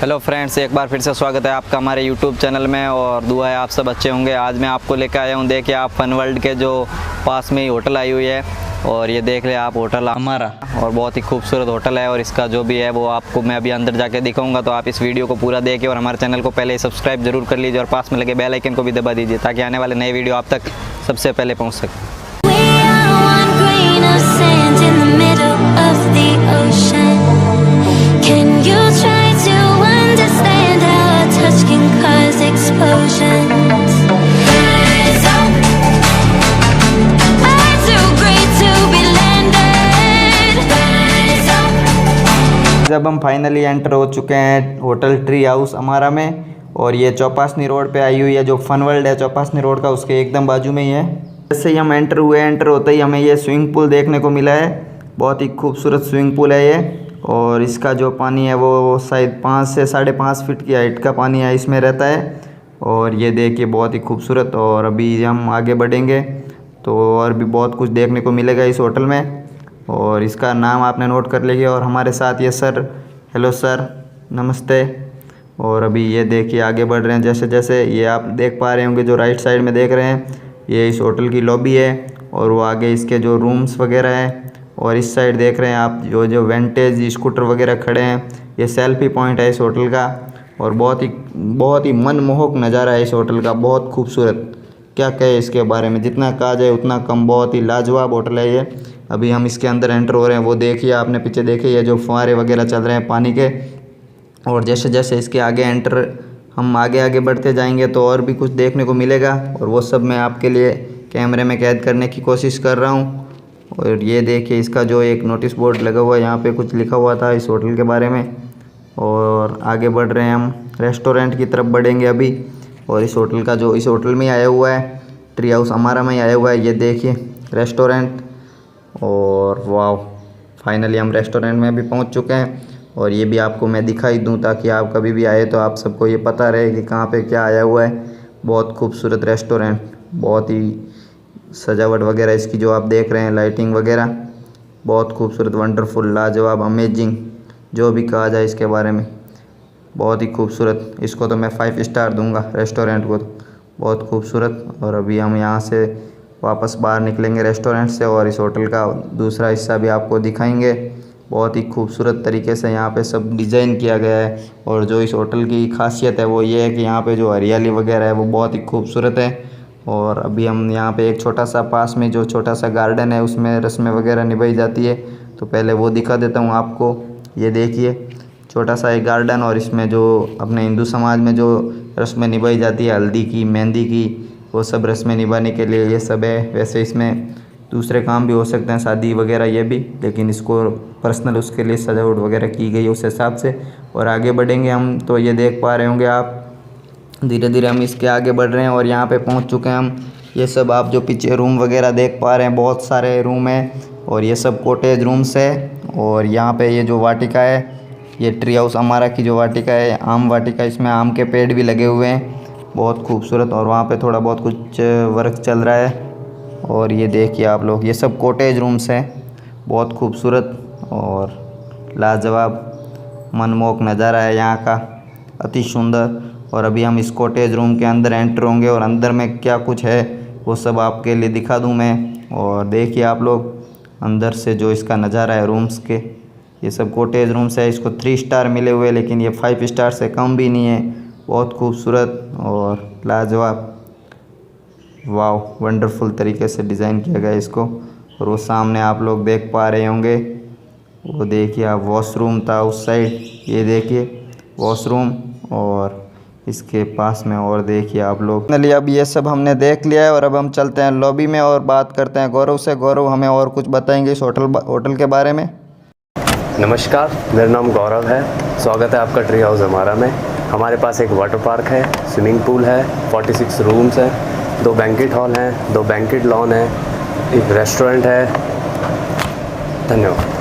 Hello friends, एक बार फिर से स्वागत है आपका हमारे यूट्यूब चैनल में और दुआ है आप सब अच्छे होंगे। आज मैं आपको लेकर आया हूँ, देखिए आप फन वर्ल्ड के जो पास में ही होटल आई हुई है और ये देख ले आप होटल हमारा, और बहुत ही खूबसूरत होटल है और इसका जो भी है वो आपको मैं अभी अंदर जाके दिखाऊंगा। तो आप इस वीडियो को पूरा देखिए और हमारे चैनल को पहले ही सब्सक्राइब जरूर कर लीजिए और पास में लगे बेल आइकन को भी दबा दीजिए ताकि आने वाले नए वीडियो आप तक सबसे पहले पहुँच सके। जब हम फाइनली एंटर हो चुके हैं होटल ट्री हाउस अमारा में, और ये चौपासनी रोड पे आई हुई है। जो फन वर्ल्ड है चौपासनी रोड का उसके एकदम बाजू में ही है। जैसे ही हम एंटर हुए, एंटर होते ही हमें ये स्विमिंग पूल देखने को मिला है। बहुत ही खूबसूरत स्विमिंग पूल है ये, और इसका जो पानी है वो शायद 5 से 5.5 फीट की हाइट का पानी है इसमें रहता है। और ये देखिए बहुत ही खूबसूरत। और अभी हम आगे बढ़ेंगे तो और भी बहुत कुछ देखने को मिलेगा इस होटल में, और इसका नाम आपने नोट कर लिया। और हमारे साथ ये सर, हेलो सर, नमस्ते। और अभी ये देखिए आगे बढ़ रहे हैं। जैसे जैसे ये आप देख पा रहे होंगे, जो राइट साइड में देख रहे हैं ये इस होटल की लॉबी है, और वो आगे इसके जो रूम्स वगैरह हैं। और इस साइड देख रहे हैं आप जो जो विंटेज स्कूटर वगैरह खड़े हैं, ये सेल्फी पॉइंट है इस होटल का। और बहुत ही मनमोहक नज़ारा है इस होटल का, बहुत खूबसूरत। क्या कहे इसके बारे में, जितना कहा जाए उतना कम। बहुत ही लाजवाब होटल है ये। अभी हम इसके अंदर एंटर हो रहे हैं, वो देखिए आपने पीछे देखे ये जो फुहारे वगैरह चल रहे हैं पानी के। और जैसे जैसे इसके आगे हम आगे बढ़ते जाएंगे तो और भी कुछ देखने को मिलेगा, और वो सब मैं आपके लिए कैमरे में कैद करने की कोशिश कर रहा हूँ। और ये देखिए इसका जो एक नोटिस बोर्ड लगा हुआ है, यहाँ पे कुछ लिखा हुआ था इस होटल के बारे में। और आगे बढ़ रहे हैं हम, रेस्टोरेंट की तरफ बढ़ेंगे अभी। और इस होटल में आया हुआ है, ट्री हाउस अमारा में आया हुआ है, ये देखिए रेस्टोरेंट। और वाह, फाइनली हम रेस्टोरेंट में भी पहुंच चुके हैं। और ये भी आपको मैं दिखाई दूं ताकि आप कभी भी आए तो आप सबको ये पता रहे कि कहाँ पे क्या आया हुआ है। बहुत खूबसूरत रेस्टोरेंट, बहुत ही सजावट वगैरह इसकी जो आप देख रहे हैं, लाइटिंग वगैरह बहुत खूबसूरत, वंडरफुल, लाजवाब, अमेजिंग, जो भी कहा जाए इसके बारे में। बहुत ही खूबसूरत, इसको तो मैं 5 स्टार दूंगा रेस्टोरेंट को, बहुत खूबसूरत। और अभी हम यहाँ से वापस बाहर निकलेंगे रेस्टोरेंट से, और इस होटल का दूसरा हिस्सा भी आपको दिखाएंगे। बहुत ही खूबसूरत तरीके से यहाँ पे सब डिज़ाइन किया गया है। और जो इस होटल की खासियत है वो ये है कि यहाँ पे जो हरियाली वगैरह है वो बहुत ही खूबसूरत है। और अभी हम यहाँ पे एक छोटा सा पास में जो छोटा सा गार्डन है उसमें रस्में वगैरह निभाई जाती है, तो पहले वो दिखा देता हूँ आपको। ये देखिए छोटा सा एक गार्डन, और इसमें जो अपने हिंदू समाज में जो रस्में निभाई जाती है, हल्दी की, मेहंदी की, वो सब रस्में निभाने के लिए ये सब है। वैसे इसमें दूसरे काम भी हो सकते हैं, शादी वगैरह ये भी, लेकिन इसको पर्सनल उसके लिए सजावट वगैरह की गई है उस हिसाब से। और आगे बढ़ेंगे हम तो ये देख पा रहे होंगे आप, धीरे धीरे हम इसके आगे बढ़ रहे हैं और यहाँ पे पहुँच चुके हैं हम। ये सब आप जो पीछे रूम वगैरह देख पा रहे हैं, बहुत सारे रूम हैं, और ये सब कॉटेज रूम्स है। और यहाँ पे ये जो वाटिका है, ये ट्री हाउस अमारा की जो वाटिका है, आम वाटिका, इसमें आम के पेड़ भी लगे हुए हैं, बहुत खूबसूरत। और वहाँ पे थोड़ा बहुत कुछ वर्क चल रहा है। और ये देखिए आप लोग, ये सब कॉटेज रूम्स हैं, बहुत खूबसूरत और लाजवाब, मनमोहक नज़ारा है यहाँ का, अति सुंदर। और अभी हम इस कॉटेज रूम के अंदर एंटर होंगे, और अंदर में क्या कुछ है वो सब आपके लिए दिखा दूँ मैं। और देखिए आप लोग अंदर से जो इसका नज़ारा है रूम्स के, ये सब कॉटेज रूम्स है। इसको 3 स्टार मिले हुए, लेकिन ये 5 स्टार से कम भी नहीं है। बहुत खूबसूरत और लाजवाब, वाव, वंडरफुल तरीके से डिज़ाइन किया गया है इसको। और वो सामने आप लोग देख पा रहे होंगे, वो देखिए आप, वॉशरूम था उस साइड, ये देखिए वॉशरूम। और इसके पास में और देखिए आप लोग। फाइनली अब ये सब हमने देख लिया है, और अब हम चलते हैं लॉबी में और बात करते हैं गौरव से। गौरव हमें और कुछ बताएंगे इस होटल के बारे में। नमस्कार, मेरा नाम गौरव है। स्वागत है आपका ट्री हाउस अमारा में। हमारे पास एक वाटर पार्क है, स्विमिंग पूल है, 46 रूम्स हैं, 2 बैंक्वेट हॉल हैं, 2 बैंक्वेट लॉन है, एक रेस्टोरेंट है। धन्यवाद।